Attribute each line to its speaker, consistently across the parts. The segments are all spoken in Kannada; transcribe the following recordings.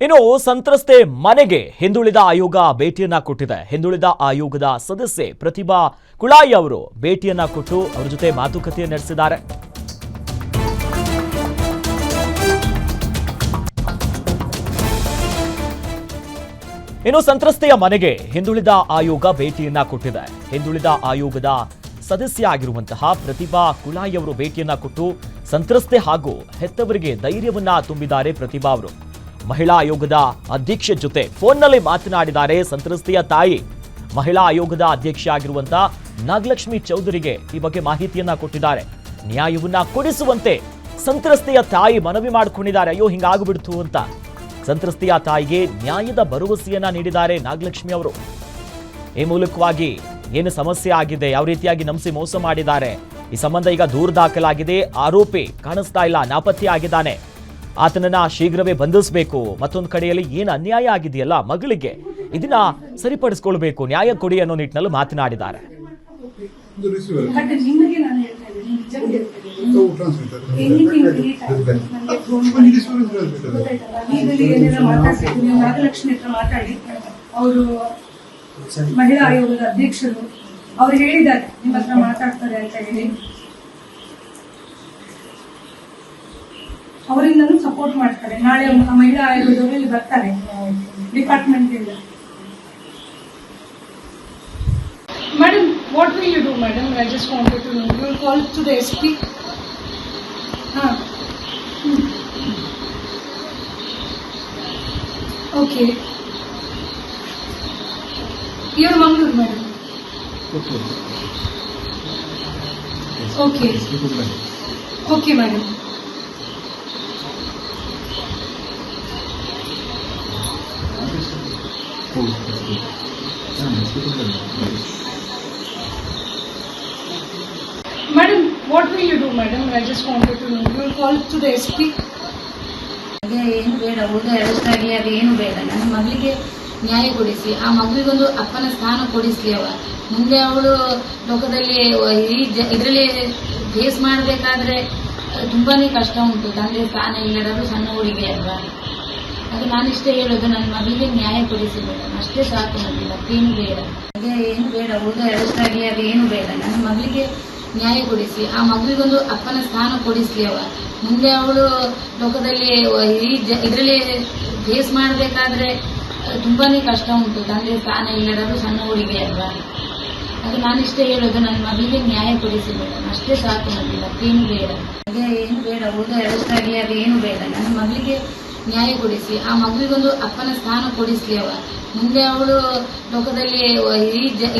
Speaker 1: ಇನ್ನು ಸಂತ್ರಸ್ತೆ ಮನೆಗೆ ಹಿಂದುಳಿದ ಆಯೋಗ ಭೇಟಿಯನ್ನ ಕೊಟ್ಟಿದೆ. ಹಿಂದುಳಿದ ಆಯೋಗದ ಸದಸ್ಯೆ ಪ್ರತಿಭಾ ಕುಳಾಯಿ ಅವರು ಭೇಟಿಯನ್ನ ಕೊಟ್ಟು ಅವರ ಜೊತೆ ಮಾತುಕತೆ ನಡೆಸಿದ್ದಾರೆ. ಇನ್ನು ಸಂತ್ರಸ್ತೆಯ ಮನೆಗೆ ಹಿಂದುಳಿದ ಆಯೋಗ ಭೇಟಿಯನ್ನ ಕೊಟ್ಟಿದೆ. ಹಿಂದುಳಿದ ಆಯೋಗದ ಸದಸ್ಯ ಆಗಿರುವಂತಹ ಪ್ರತಿಭಾ ಕುಳಾಯಿ ಅವರು ಭೇಟಿಯನ್ನ ಕೊಟ್ಟು ಸಂತ್ರಸ್ತೆ ಹಾಗೂ ಹೆತ್ತವರಿಗೆ ಧೈರ್ಯವನ್ನ ತುಂಬಿದ್ದಾರೆ. ಪ್ರತಿಭಾ ಅವರು ಮಹಿಳಾ ಆಯೋಗದ ಅಧ್ಯಕ್ಷೆ ಜೊತೆ ಫೋನ್ನಲ್ಲಿ ಮಾತನಾಡಿದ್ದಾರೆ. ಸಂತ್ರಸ್ತೆಯ ತಾಯಿ ಮಹಿಳಾ ಆಯೋಗದ ಅಧ್ಯಕ್ಷೆ ಆಗಿರುವಂತಹ ನಾಗಲಕ್ಷ್ಮಿ ಚೌಧರಿಗೆ ಈ ಬಗ್ಗೆ ಮಾಹಿತಿಯನ್ನ ಕೊಟ್ಟಿದ್ದಾರೆ. ನ್ಯಾಯವನ್ನ ಕೊಡಿಸುವಂತೆ ಸಂತ್ರಸ್ತೆಯ ತಾಯಿ ಮನವಿ ಮಾಡಿಕೊಂಡಿದ್ದಾರೆ. ಅಯ್ಯೋ ಹಿಂಗಾಗ್ಬಿಡ್ತು ಅಂತ ಸಂತ್ರಸ್ತೆಯ ತಾಯಿಗೆ ನ್ಯಾಯದ ಭರವಸೆಯನ್ನ ನೀಡಿದ್ದಾರೆ ನಾಗಲಕ್ಷ್ಮಿ ಅವರು. ಈ ಮೂಲಕವಾಗಿ ಏನು ಸಮಸ್ಯೆ ಆಗಿದೆ, ಯಾವ ರೀತಿಯಾಗಿ ನಂಬಿಸಿ ಮೋಸ ಮಾಡಿದ್ದಾರೆ, ಈ ಸಂಬಂಧ ಈಗ ದೂರು ದಾಖಲಾಗಿದೆ. ಆರೋಪಿ ಕಾಣಿಸ್ತಾ ಇಲ್ಲ, ನಾಪತ್ತೆ ಆಗಿದ್ದಾನೆ, ಆತನನ್ನ ಶೀಘ್ರವೇ ಬಂಧಿಸಬೇಕು. ಮತ್ತೊಂದು ಕಡೆಯಲ್ಲಿ ಏನು ಅನ್ಯಾಯ ಆಗಿದೆಯಲ್ಲ ಮಗಳಿಗೆ, ಇದನ್ನ ಸರಿಪಡಿಸಿಕೊಳ್ಬೇಕು, ನ್ಯಾಯ ಕೊಡಿ ಅನ್ನೋ ನಿಟ್ಟಿನಲ್ಲಿ ಮಾತನಾಡಿದ್ದಾರೆ.
Speaker 2: ಅವರು ಮಹಿಳಾ ಆಯೋಗದ ಅಧ್ಯಕ್ಷರು ಅವ್ರು ಹೇಳಿದ್ದಾರೆ ನಿಮ್ಮ ಹತ್ರ ಮಾತಾಡ್ತಾರೆ ಅಂತ ಹೇಳಿ. ಅವರಿಂದನೂ ಸಪೋರ್ಟ್ ಮಾಡ್ತಾರೆ. ನಾಳೆ ಮಹಿಳಾ ಆಯೋಗದವರು ಬರ್ತಾರೆ ಡಿಪಾರ್ಟ್ಮೆಂಟ್ ಇಂದ. Madam, what will you do madam? I just wanted to know. You will call to the SP? ಹಾ, okay. You're Mangalore, madam. Okay. Okay, madam. Madam, what will you do, madam? I just wanted to know. You will call to the SP?
Speaker 3: ಏನು ಬೇಡ, ಉಳಿದ ಅರೆಸ್ಟ್ ಆಗಲಿ, ಅದೇನು ಬೇಡ. ನನ್ನ ಮಗಳಿಗೆ ನ್ಯಾಯ ಕೊಡಿಸಿ, ಆ ಮಗುವಿಗೊಂದು ಅಪ್ಪನ ಸ್ಥಾನ ಕೊಡಿಸ್ಲಿ. ಮುಂದೆ ಅವಳು ಲೋಕದಲ್ಲಿ ಇದರಲ್ಲಿ ಫೇಸ್ ಮಾಡಬೇಕಾದ್ರೆ ತುಂಬಾನೇ ಕಷ್ಟ ಉಂಟು. ತಂದೆ ಸ್ಥಾನ ಇಲ್ಲದದು ಸಣ್ಣ ಹುಡುಗಿ ಅಲ್ವಾ. ಅದು ನಾನಿಷ್ಟೇ ಹೇಳೋದು, ನನ್ನ ಮಗಳಿಗೆ ನ್ಯಾಯ ಕೊಡಿಸಿ ಮೇಡಮ್, ಅಷ್ಟೇ ಸಾಕು. ನನಗೆ ಮತ್ತೇನು ಬೇಡ, ಏನು ಬೇಡ, ಉಳಿದ ಅರೆಸ್ಟ್ ಆಗಲಿ, ಅದೇನು ಬೇಡ. ನನ್ನ ಮಗಳಿಗೆ ನ್ಯಾಯ ಕೊಡಿಸಿ, ಆ ಮಗುವಿಗೊಂದು ಅಪ್ಪನ ಸ್ಥಾನ ಕೊಡಿಸ್ಲಿ. ಮುಂದೆ ಅವಳು ಲೋಕದಲ್ಲಿ ಇದರಲ್ಲಿ ಫೇಸ್ ಮಾಡಬೇಕಾದ್ರೆ ತುಂಬಾನೇ ಕಷ್ಟ ಉಂಟು. ತಂದೆ ಸ್ಥಾನ ಇಲ್ಲದದು ಸಣ್ಣ ಹುಡುಗಿ ಅಲ್ವಾ. ಅದು ನಾನಿಷ್ಟೇ ಹೇಳೋದು, ನನ್ನ ಮಗಳಿಗೆ ನ್ಯಾಯ ಕೊಡಿಸಿ ಮೇಡಮ್, ಅಷ್ಟೇ ಸಾಕು. ನನಗೆ ಮತ್ತೇನು ಬೇಡ, ಏನು ಬೇಡ, ಉಳಿದ ಅರೆಸ್ಟ್ ಆಗಲಿ, ಅದೇನು ಬೇಡ. ನನ್ನ ಮಗಳಿಗೆ ನ್ಯಾಯ ಕೊಡಿಸಿ, ಆ ಮಗುವಿಗೊಂದು ಅಪ್ಪನ ಸ್ಥಾನ ಕೊಡಿಸ್ಲಿ. ಮುಂದೆ ಅವಳು ಲೋಕದಲ್ಲಿ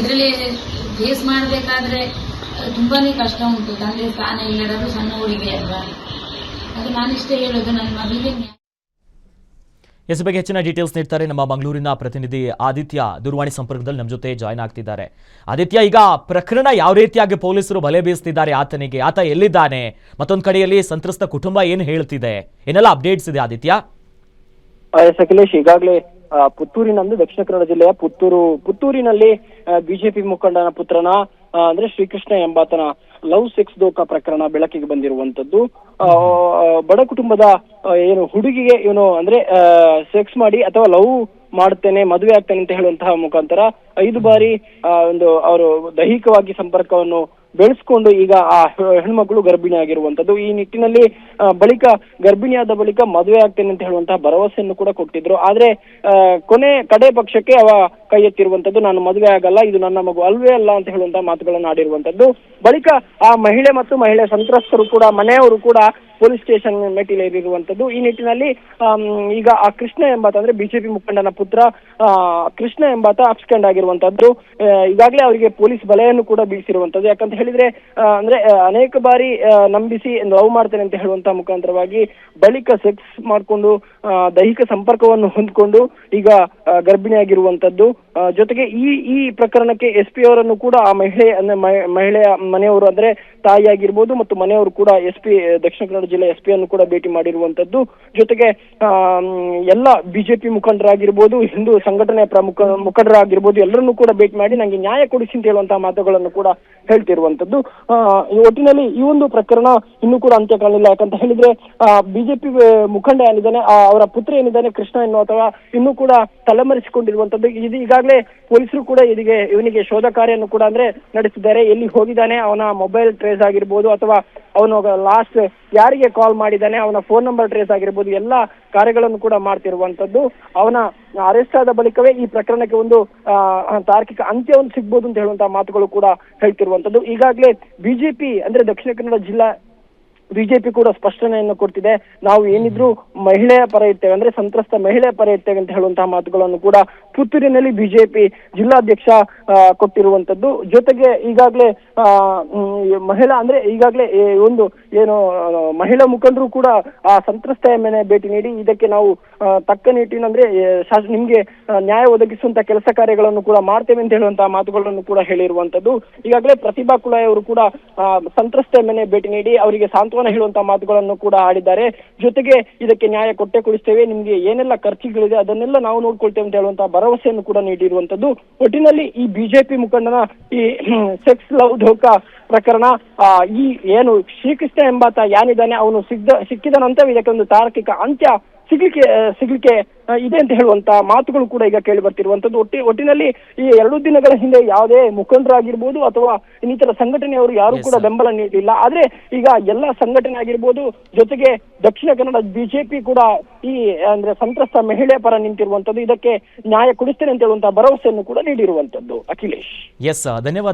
Speaker 3: ಇದರಲ್ಲಿ ಫೇಸ್ ಮಾಡಬೇಕಾದ್ರೆ ತುಂಬಾನೇ ಕಷ್ಟ ಉಂಟು. ತಂದೆ ಸ್ಥಾನ ಇಲ್ಲದದು ಸಣ್ಣ ಹುಡುಗಿ ಅಲ್ವಾ. ಅದು ನಾನಿಷ್ಟೇ ಹೇಳೋದು, ನನ್ನ ಮಗಳಿಗೆ ನ್ಯಾಯ.
Speaker 1: ಎಸ್ ಬಗ್ಗೆ ಹೆಚ್ಚಿನ ಡೀಟೇಲ್ಸ್ ನೀಡ್ತಾರೆ ನಮ್ಮ ಮಂಗಳೂರಿನ ಪ್ರತಿನಿಧಿ ಆದಿತ್ಯ. ದೂರವಾಣಿ ಸಂಪರ್ಕದಲ್ಲಿ ನಮ್ಮ ಜೊತೆ ಜಾಯ್ನ್ ಆಗ್ತಿದ್ದಾರೆ. ಆದಿತ್ಯ, ಈಗ ಪ್ರಕರಣ ಯಾವ ರೀತಿಯಾಗಿ ಪೊಲೀಸರು ಬಲೆ ಬೀಸ್ತಿದ್ದಾರೆ ಆತನಿಗೆ, ಆತ ಎಲ್ಲಿದ್ದಾನೆ, ಮತ್ತೊಂದು ಕಡೆಯಲ್ಲಿ ಸಂತ್ರಸ್ತ ಕುಟುಂಬ ಏನು ಹೇಳ್ತಿದೆ, ಏನೆಲ್ಲ ಅಪ್ಡೇಟ್ಸ್ ಇದೆ ಆದಿತ್ಯ?
Speaker 4: ಅಖಿಲೇಶ್, ಈಗಾಗಲೇ ಪುತ್ತೂರಿನಂದು ದಕ್ಷಿಣ ಕನ್ನಡ ಜಿಲ್ಲೆಯ ಪುತ್ತೂರಿನಲ್ಲಿ ಬಿಜೆಪಿ ಮುಖಂಡನ ಪುತ್ರನ ಅಂದ್ರೆ ಶ್ರೀಕೃಷ್ಣ ಎಂಬಾತನ ಲವ್ ಸೆಕ್ಸ್ ದೋಖ ಪ್ರಕರಣ ಬೆಳಕಿಗೆ ಬಂದಿರುವಂತದ್ದು. ಬಡ ಕುಟುಂಬದ ಏನು ಹುಡುಗಿಗೆ ಇವನು ಅಂದ್ರೆ ಸೆಕ್ಸ್ ಮಾಡಿ ಅಥವಾ ಲವ್ ಮಾಡುತ್ತೇನೆ, ಮದುವೆ ಆಗ್ತೇನೆ ಅಂತ ಹೇಳುವಂತಹ ಮುಖಾಂತರ 5 ಬಾರಿ ಒಂದು ಅವರು ದೈಹಿಕವಾಗಿ ಸಂಪರ್ಕವನ್ನು ಬೆಳೆಸ್ಕೊಂಡು ಈಗ ಆ ಹೆಣ್ಮಗಳು ಗರ್ಭಿಣಿ ಆಗಿರುವಂತದ್ದು. ಈ ನಿಟ್ಟಿನಲ್ಲಿ ಬಳಿಕ ಗರ್ಭಿಣಿಯಾದ ಬಳಿಕ ಮದುವೆ ಆಗ್ತೇನೆ ಅಂತ ಹೇಳುವಂತಹ ಭರವಸೆಯನ್ನು ಕೂಡ ಕೊಟ್ಟಿದ್ರು. ಆದ್ರೆ ಕಡೆ ಪಕ್ಷಕ್ಕೆ ಅವ ಕೈ ಎತ್ತಿರುವಂತದ್ದು, ನಾನು ಮದುವೆ ಆಗಲ್ಲ, ಇದು ನನ್ನ ಮಗು ಅಲ್ವೇ ಅಲ್ಲ ಅಂತ ಹೇಳುವಂತಹ ಮಾತುಗಳನ್ನು ಆಡಿರುವಂತದ್ದು. ಬಳಿಕ ಆ ಮಹಿಳೆ ಮತ್ತು ಮಹಿಳೆ ಸಂತ್ರಸ್ತರು ಕೂಡ, ಮನೆಯವರು ಕೂಡ ಪೊಲೀಸ್ ಸ್ಟೇಷನ್ ಮೆಟ್ಟಿಲೇರಿರುವಂತದ್ದು. ಈ ನಿಟ್ಟಿನಲ್ಲಿ ಈಗ ಆ ಕೃಷ್ಣ ಎಂಬಾತ ಅಂದ್ರೆ ಬಿಜೆಪಿ ಮುಖಂಡನ ಪುತ್ರ ಕೃಷ್ಣ ಎಂಬಾತ ಅಬ್ಸ್ಕೆಂಡ್ ಆಗಿರುವಂತದ್ದು. ಈಗಾಗಲೇ ಅವರಿಗೆ ಪೊಲೀಸ್ ಬಲೆಯನ್ನು ಕೂಡ ಬೀಸಿರುವಂತದ್ದು. ಯಾಕಂತ ಹೇಳಿದ್ರೆ ಅಂದ್ರೆ ಅನೇಕ ಬಾರಿ ನಂಬಿಸಿ ಲವ್ ಮಾಡ್ತೇನೆ ಅಂತ ಹೇಳುವಂತಹ ಮುಖಾಂತರವಾಗಿ ಬಳಿಕ ಸೆಕ್ಸ್ ಮಾಡಿಕೊಂಡು ದೈಹಿಕ ಸಂಪರ್ಕವನ್ನು ಹೊಂದ್ಕೊಂಡು ಈಗ ಗರ್ಭಿಣಿಯಾಗಿರುವಂತದ್ದು. ಜೊತೆಗೆ ಈ ಪ್ರಕರಣಕ್ಕೆ SP ಅವರನ್ನು ಕೂಡ ಆ ಮಹಿಳೆಯ ಮನೆಯವರು ಅಂದ್ರೆ ತಾಯಿ ಆಗಿರ್ಬೋದು ಮತ್ತು ಮನೆಯವರು ಕೂಡ SP ದಕ್ಷಿಣ ಕನ್ನಡ ಜಿಲ್ಲೆ SP ಅನ್ನು ಕೂಡ ಭೇಟಿ ಮಾಡಿರುವಂತದ್ದು. ಜೊತೆಗೆ ಎಲ್ಲ ಬಿಜೆಪಿ ಮುಖಂಡರಾಗಿರ್ಬೋದು, ಹಿಂದೂ ಸಂಘಟನೆಯ ಮುಖಂಡರಾಗಿರ್ಬೋದು ಎಲ್ಲರನ್ನೂ ಕೂಡ ಭೇಟಿ ಮಾಡಿ ನಂಗೆ ನ್ಯಾಯ ಕೊಡಿಸಿ ಅಂತ ಹೇಳುವಂತಹ ಮಾತುಗಳನ್ನು ಕೂಡ ಹೇಳ್ತಿರುವಂತದ್ದು. ಒಟ್ಟಿನಲ್ಲಿ ಈ ಒಂದು ಪ್ರಕರಣ ಇನ್ನೂ ಕೂಡ ಅಂತ್ಯ ಕಾಣಲಿಲ್ಲ. ಯಾಕಂತ ಹೇಳಿದ್ರೆ ಬಿಜೆಪಿ ಮುಖಂಡ ಏನಿದ್ದಾನೆ ಅವರ ಪುತ್ರ ಏನಿದ್ದಾನೆ ಕೃಷ್ಣ ಅಥವಾ ಇನ್ನೂ ಕೂಡ ತಲೆಮರೆಸಿಕೊಂಡಿರುವಂತದ್ದು. ಈಗಾಗಲೇ ಪೊಲೀಸರು ಕೂಡ ಇವನಿಗೆ ಶೋಧ ಕಾರ್ಯವನ್ನು ಕೂಡ ಅಂದ್ರೆ ನಡೆಸಿದ್ದಾರೆ. ಎಲ್ಲಿ ಹೋಗಿದ್ದಾನೆ, ಅವನ ಮೊಬೈಲ್ ಟ್ರೇಸ್ ಆಗಿರ್ಬೋದು ಅಥವಾ ಅವನು ಲಾಸ್ಟ್ ಯಾರಿಗೆ ಕಾಲ್ ಮಾಡಿದ್ದಾನೆ, ಅವನ ಫೋನ್ ನಂಬರ್ ಟ್ರೇಸ್ ಆಗಿರ್ಬೋದು, ಎಲ್ಲ ಕಾರ್ಯಗಳನ್ನು ಕೂಡ ಮಾಡ್ತಿರುವಂತದ್ದು. ಅವನ ಅರೆಸ್ಟ್ ಆದ ಬಳಿಕವೇ ಈ ಪ್ರಕರಣಕ್ಕೆ ಒಂದು ತಾರ್ಕಿಕ ಅಂತ್ಯವನ್ನು ಸಿಗ್ಬೋದು ಅಂತ ಹೇಳುವಂತಹ ಮಾತುಗಳು ಕೂಡ ಹೇಳ್ತಿರುವಂತದ್ದು. ಈಗಾಗಲೇ ಬಿಜೆಪಿ ಅಂದ್ರೆ ದಕ್ಷಿಣ ಕನ್ನಡ ಜಿಲ್ಲಾ ಬಿಜೆಪಿ ಕೂಡ ಸ್ಪಷ್ಟನೆಯನ್ನು ಕೊಡ್ತಿದೆ. ನಾವು ಏನಿದ್ರು ಮಹಿಳೆಯ ಪರ ಇರ್ತೇವೆ, ಅಂದ್ರೆ ಸಂತ್ರಸ್ತ ಮಹಿಳೆಯ ಪರ ಇರ್ತೇವೆ ಅಂತ ಹೇಳುವಂತಹ ಮಾತುಗಳನ್ನು ಕೂಡ ಪುತ್ತೂರಿನಲ್ಲಿ ಬಿಜೆಪಿ ಜಿಲ್ಲಾಧ್ಯಕ್ಷ ಕೊಟ್ಟಿರುವಂತದ್ದು. ಜೊತೆಗೆ ಈಗಾಗಲೇ ಮಹಿಳಾ ಅಂದ್ರೆ ಈಗಾಗಲೇ ಒಂದು ಏನು ಮಹಿಳಾ ಮುಖಂಡರು ಕೂಡ ಆ ಸಂತ್ರಸ್ತೆಯ ಮೇಲೆ ಭೇಟಿ ನೀಡಿ ಇದಕ್ಕೆ ನಾವು ತಕ್ಕ ನಿಟ್ಟಿನ ಅಂದ್ರೆ ನಿಮ್ಗೆ ನ್ಯಾಯ ಒದಗಿಸುವಂತ ಕೆಲಸ ಕಾರ್ಯಗಳನ್ನು ಕೂಡ ಮಾಡ್ತೇವೆ ಅಂತ ಹೇಳುವಂತಹ ಮಾತುಗಳನ್ನು ಕೂಡ ಹೇಳಿರುವಂತದ್ದು. ಈಗಾಗಲೇ ಪ್ರತಿಭಾ ಕುಲಾಯ್ ಅವರು ಕೂಡ ಸಂತ್ರಸ್ತೆಯ ಮೇಲೆ ಭೇಟಿ ನೀಡಿ ಅವರಿಗೆ ಸಾಂತ್ವನ ಹೇಳುವಂತಹ ಮಾತುಗಳನ್ನು ಕೂಡ ಆಡಿದ್ದಾರೆ. ಜೊತೆಗೆ ಇದಕ್ಕೆ ನ್ಯಾಯ ಕೊಟ್ಟೆ ಕೊಡಿಸ್ತೇವೆ, ನಿಮ್ಗೆ ಏನೆಲ್ಲ ಖರ್ಚುಗಳಿದೆ ಅದನ್ನೆಲ್ಲ ನಾವು ನೋಡ್ಕೊಳ್ತೇವೆ ಅಂತ ಹೇಳುವಂತಹ ಭರವಸೆಯನ್ನು ಕೂಡ ನೀಡಿರುವಂತದ್ದು. ಒಟ್ಟಿನಲ್ಲಿ ಈ ಬಿಜೆಪಿ ಮುಖಂಡನ ಈ ಸೆಕ್ಸ್ ಲವ್ ಧೋಕಾ ಪ್ರಕರಣ ಈ ಏನು ಶ್ರೀಕೃಷ್ಣ ಎಂಬಾತ ಏನಿದ್ದಾನೆ ಅವನು ಸಿಕ್ಕಿದ ನಂತರ ಇದಕ್ಕೆ ಒಂದು ತಾರ್ಕಿಕ ಅಂತ್ಯ ಸಿಗ್ಲಿಕ್ಕೆ ಇದೆ ಅಂತ ಹೇಳುವಂತ ಮಾತುಗಳು ಕೂಡ ಈಗ ಕೇಳಿ ಬರ್ತಿರುವಂತದ್ದು. ಒಟ್ಟಿನಲ್ಲಿ ಈ 2 ದಿನಗಳ ಹಿಂದೆ ಯಾವುದೇ ಮುಖಂಡರಾಗಿರ್ಬೋದು ಅಥವಾ ಇನ್ನಿತರ ಸಂಘಟನೆಯವರು ಯಾರು ಕೂಡ ಬೆಂಬಲ ನೀಡಲಿಲ್ಲ. ಆದ್ರೆ ಈಗ ಎಲ್ಲ ಸಂಘಟನೆ ಆಗಿರ್ಬೋದು, ಜೊತೆಗೆ ದಕ್ಷಿಣ ಕನ್ನಡ ಬಿಜೆಪಿ ಕೂಡ ಈ ಅಂದ್ರೆ ಸಂತ್ರಸ್ತ ಮಹಿಳೆಯ ಪರ ನಿಂತಿರುವಂತದ್ದು. ಇದಕ್ಕೆ ನ್ಯಾಯ ಕೊಡಿಸ್ತೇನೆ ಅಂತ ಹೇಳುವಂತಹ ಭರವಸೆಯನ್ನು ಕೂಡ ನೀಡಿರುವಂತದ್ದು. ಅಖಿಲೇಶ್,
Speaker 1: ಎಸ್, ಧನ್ಯವಾದ.